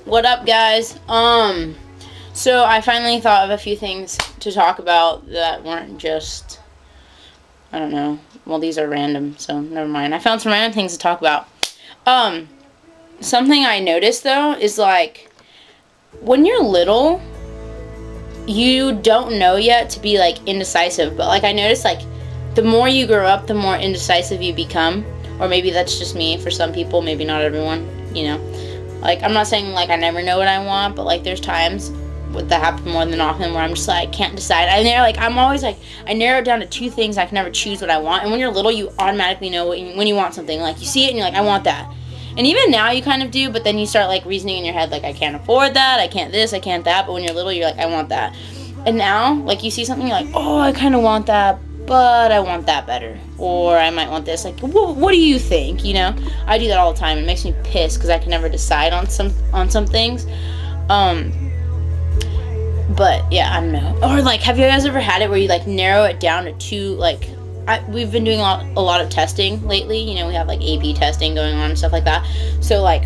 What up, guys? So I finally thought of a few things to talk about that weren't just, I don't know. Well, these are random, so never mind. I found some random things to talk about. Something I noticed, though, is, like, when you're little, you don't know yet to be, like, indecisive. But, like, I noticed, like, the more you grow up, the more indecisive you become. Or maybe that's just me for some people, maybe not everyone, you know. Like, I'm not saying, like, I never know what I want, but, like, there's times that happen more than often where I'm just, like, can't decide. I'm always, like, I narrow it down to two things. I can never choose what I want. And when you're little, you automatically know when you want something. Like, you see it and you're like, I want that. And even now you kind of do, but then you start, like, reasoning in your head, like, I can't afford that, I can't this, I can't that. But when you're little, you're like, I want that. And now, like, you see something, you're like, oh, I kind of want that, but I want that better. Or I might want this. Like, what do you think, you know? I do that all the time. It makes me pissed because I can never decide on some things. But, yeah, I don't know. Or, like, have you guys ever had it where you, like, narrow it down to two, like, we've been doing a lot of testing lately. You know, we have, like, AP testing going on and stuff like that. So, like,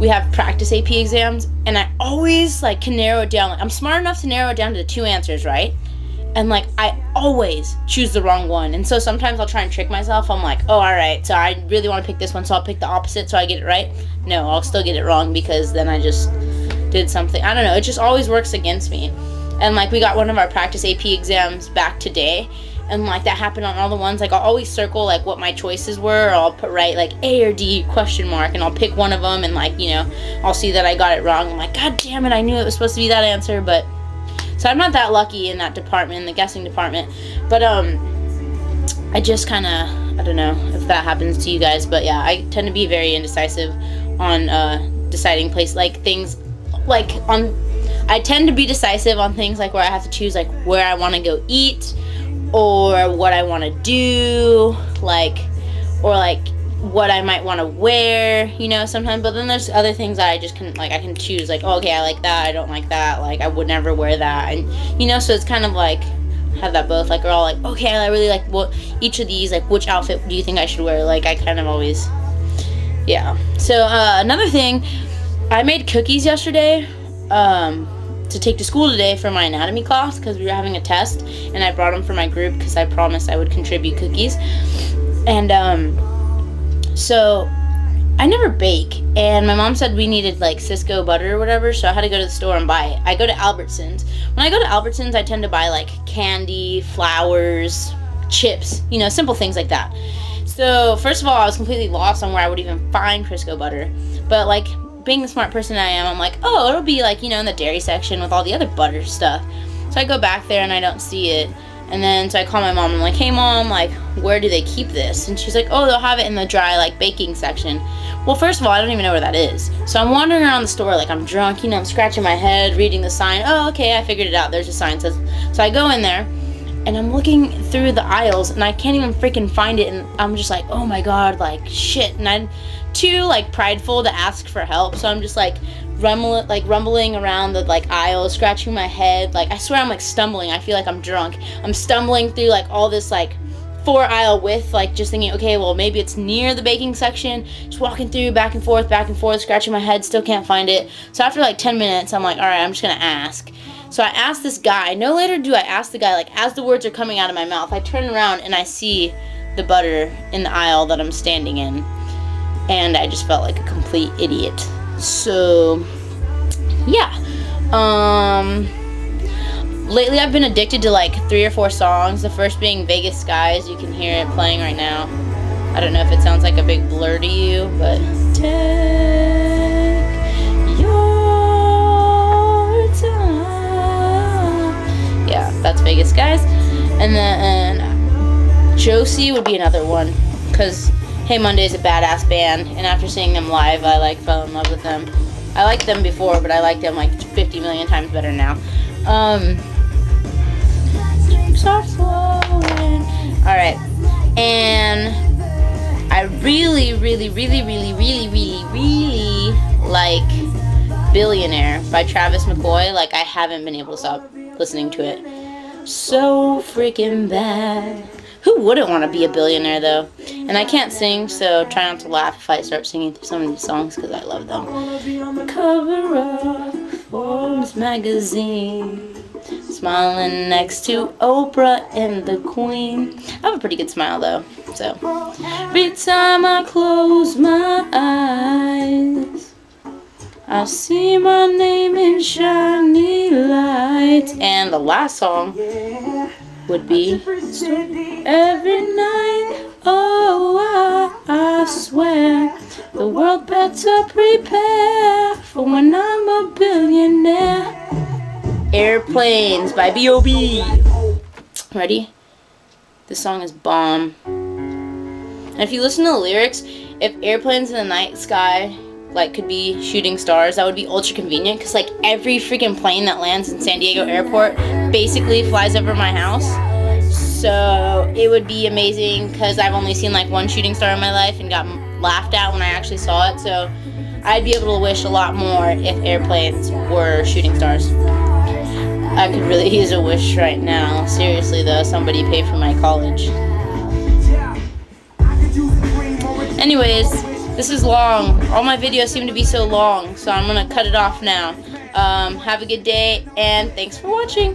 we have practice AP exams, and I always, like, can narrow it down. Like, I'm smart enough to narrow it down to the two answers, right? And, like, I always choose the wrong one. And so sometimes I'll try and trick myself. I'm like, oh, all right, so I really want to pick this one, so I'll pick the opposite so I get it right. No, I'll still get it wrong because then I just did something. I don't know. It just always works against me. And, like, we got one of our practice AP exams back today. And, like, that happened on all the ones. Like, I'll always circle, like, what my choices were. Or I'll put, like, A or D, question mark. And I'll pick one of them. And, like, you know, I'll see that I got it wrong. I'm like, God damn it, I knew it was supposed to be that answer. But so I'm not that lucky in that department, in the guessing department. But I just kind of, I don't know if that happens to you guys. But yeah, I tend to be very indecisive on deciding like things, like I tend to be decisive on things like where I have to choose like where I want to go eat or what I want to do, like, or like what I might want to wear, you know, sometimes. But then there's other things that I just can, like, I can choose, like, oh, okay, I like that, I don't like that, like, I would never wear that, and, you know, so it's kind of like, have that both, like, we're all like, okay, I really like what, each of these, like, which outfit do you think I should wear, like, I kind of always, yeah. So, another thing, I made cookies yesterday, to take to school today for my anatomy class, because we were having a test, and I brought them for my group, because I promised I would contribute cookies, and, so I never bake, and my mom said we needed like Cisco butter or whatever, so I had to go to the store and buy it. I go to Albertsons. When I go to Albertsons, I tend to buy like candy, flowers, chips, you know, simple things like that. So first of all, I was completely lost on where I would even find Crisco butter, but like being the smart person I am, I'm like, oh, it'll be like, you know, in the dairy section with all the other butter stuff. So I go back there and I don't see it. And then, so I call my mom, I'm like, hey mom, like, where do they keep this? And she's like, oh, they'll have it in the dry, like, baking section. Well, first of all, I don't even know where that is. So I'm wandering around the store, like, I'm drunk, you know, I'm scratching my head, reading the sign. Oh, okay, I figured it out. There's a sign that says, so I go in there, and I'm looking through the aisles, and I can't even freaking find it, and I'm just like, oh my god, like, shit. And I'm too, like, prideful to ask for help, so I'm just, like, rumbling around the, like, aisles, scratching my head. Like, I swear I'm, like, stumbling. I feel like I'm drunk. I'm stumbling through, like, all this, like, 4-aisle width, like, just thinking, okay, well, maybe it's near the baking section. Just walking through, back and forth, scratching my head, still can't find it. So after, like, 10 minutes, I'm like, all right, I'm just gonna ask. So I asked this guy. No later do I ask the guy, like, as the words are coming out of my mouth, I turn around and I see the butter in the aisle that I'm standing in. And I just felt like a complete idiot. So, yeah. Lately I've been addicted to like 3 or 4 songs. The first being Vegas Skies. You can hear it playing right now. I don't know if it sounds like a big blur to you, but take your time. Yeah, that's Vegas Skies. And then Josie would be another one, because Hey Monday's a badass band, and after seeing them live, I like fell in love with them. I liked them before, but I like them like 50 million times better now. Drinks are flowing. Alright, and I really like Billionaire by Travis McCoy. Like, I haven't been able to stop listening to it. So freaking bad. Who wouldn't want to be a billionaire, though? And I can't sing, so try not to laugh if I start singing through some of these songs, because I love them. Cover of Forbes magazine, smiling next to Oprah and the Queen. I have a pretty good smile, though. So every time I close my eyes, I see my name in shiny lights. And the last song would be every night. Oh, I swear the world better prepare for when I'm a billionaire. Airplanes by B.O.B. Ready? This song is bomb. And if you listen to the lyrics, if airplanes in the night sky like could be shooting stars, that would be ultra convenient, because like every freaking plane that lands in San Diego airport basically flies over my house. So it would be amazing, because I've only seen like one shooting star in my life and got laughed at when I actually saw it. So I'd be able to wish a lot more if airplanes were shooting stars. I could really use a wish right now. Seriously though, somebody pay for my college. Anyways, this is long. All my videos seem to be so long, so I'm gonna cut it off now. Have a good day, and thanks for watching.